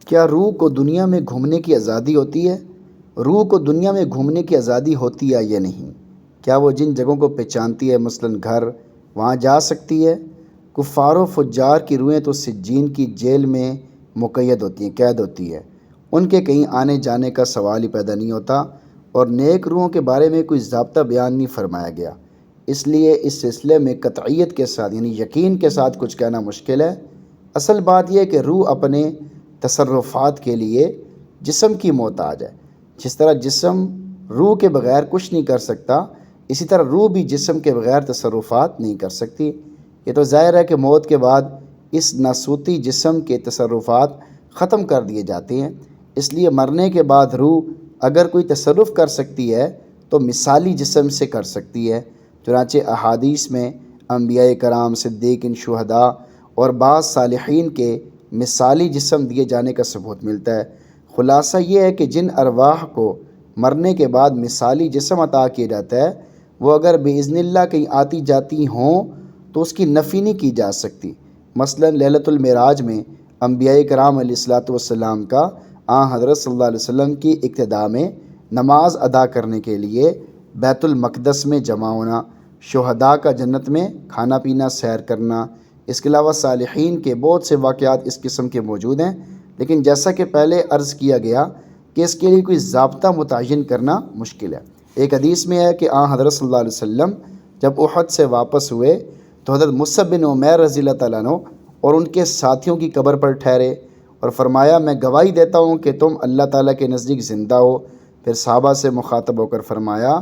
کیا روح کو دنیا میں گھومنے کی آزادی ہوتی ہے؟ روح کو دنیا میں گھومنے کی آزادی ہوتی ہے یا نہیں؟ کیا وہ جن جگہوں کو پہچانتی ہے مثلاً گھر، وہاں جا سکتی ہے؟ کفار و فجار کی روحیں تو سجین کی جیل میں مقید ہوتی ہیں، قید ہوتی ہے، ان کے کہیں آنے جانے کا سوال ہی پیدا نہیں ہوتا، اور نیک روحوں کے بارے میں کوئی ضابطہ بیان نہیں فرمایا گیا۔ اس لیے اس سلسلے میں قطعیت کے ساتھ یعنی یقین کے ساتھ کچھ کہنا مشکل ہے۔ اصل بات یہ ہے کہ روح اپنے تصرفات کے لیے جسم کی محتاج ہے۔ جس طرح جسم روح کے بغیر کچھ نہیں کر سکتا، اسی طرح روح بھی جسم کے بغیر تصرفات نہیں کر سکتی۔ یہ تو ظاہر ہے کہ موت کے بعد اس ناسوتی جسم کے تصرفات ختم کر دیے جاتے ہیں، اس لیے مرنے کے بعد روح اگر کوئی تصرف کر سکتی ہے تو مثالی جسم سے کر سکتی ہے۔ چنانچہ احادیث میں انبیاء کرام، صدیقین، شہداء اور بعض صالحین کے مثالی جسم دیے جانے کا ثبوت ملتا ہے۔ خلاصہ یہ ہے کہ جن ارواح کو مرنے کے بعد مثالی جسم عطا کیا جاتا ہے، وہ اگر باذن اللہ کہیں آتی جاتی ہوں تو اس کی نفی نہیں کی جا سکتی۔ مثلا لیلۃ المعراج میں انبیاء کرام علیہ الصلاۃ والسلام کا حضرت صلی اللہ علیہ وسلم کی اقتداء میں نماز ادا کرنے کے لیے بیت المقدس میں جمع ہونا، شہداء کا جنت میں کھانا پینا، سیر کرنا، اس کے علاوہ صالحین کے بہت سے واقعات اس قسم کے موجود ہیں۔ لیکن جیسا کہ پہلے عرض کیا گیا کہ اس کے لیے کوئی ضابطہ متعین کرنا مشکل ہے۔ ایک حدیث میں ہے کہ حضرت صلی اللہ علیہ وسلم جب احد سے واپس ہوئے تو حضرت مصعب بن عمیر رضی اللہ تعالیٰ عنہ اور ان کے ساتھیوں کی قبر پر ٹھہرے اور فرمایا، میں گواہی دیتا ہوں کہ تم اللہ تعالیٰ کے نزدیک زندہ ہو۔ پھر صحابہ سے مخاطب ہو کر فرمایا،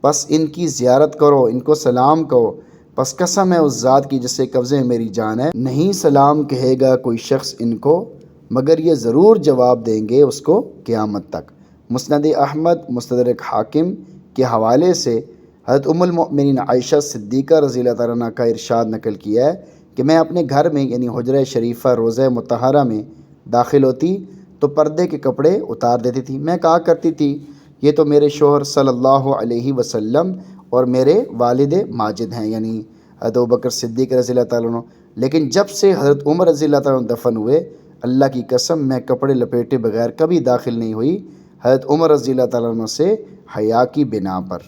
بس ان کی زیارت کرو، ان کو سلام کہو، پس قسم ہے اس ذات کی جس سے قبضے میں میری جان ہے، نہیں سلام کہے گا کوئی شخص ان کو مگر یہ ضرور جواب دیں گے اس کو قیامت تک۔ مسند احمد، مستدرک حاکم کے حوالے سے حضرت ام المؤمنین عائشہ صدیقہ رضی اللہ تعالیٰ عنہ کا ارشاد نقل کیا ہے کہ میں اپنے گھر میں یعنی حجرہ شریفہ روضہ مطہرہ میں داخل ہوتی تو پردے کے کپڑے اتار دیتی تھی۔ میں کہا کرتی تھی، یہ تو میرے شوہر صلی اللہ علیہ وسلم اور میرے والد ماجد ہیں، یعنی حضرت ابوبکر صدیق رضی اللہ تعالیٰ عنہ۔ لیکن جب سے حضرت عمر رضی اللہ تعالیٰ عنہ دفن ہوئے، اللہ کی قسم میں کپڑے لپیٹے بغیر کبھی داخل نہیں ہوئی، حضرت عمر رضی اللہ تعالیٰ عنہ سے حیا کی بنا پر۔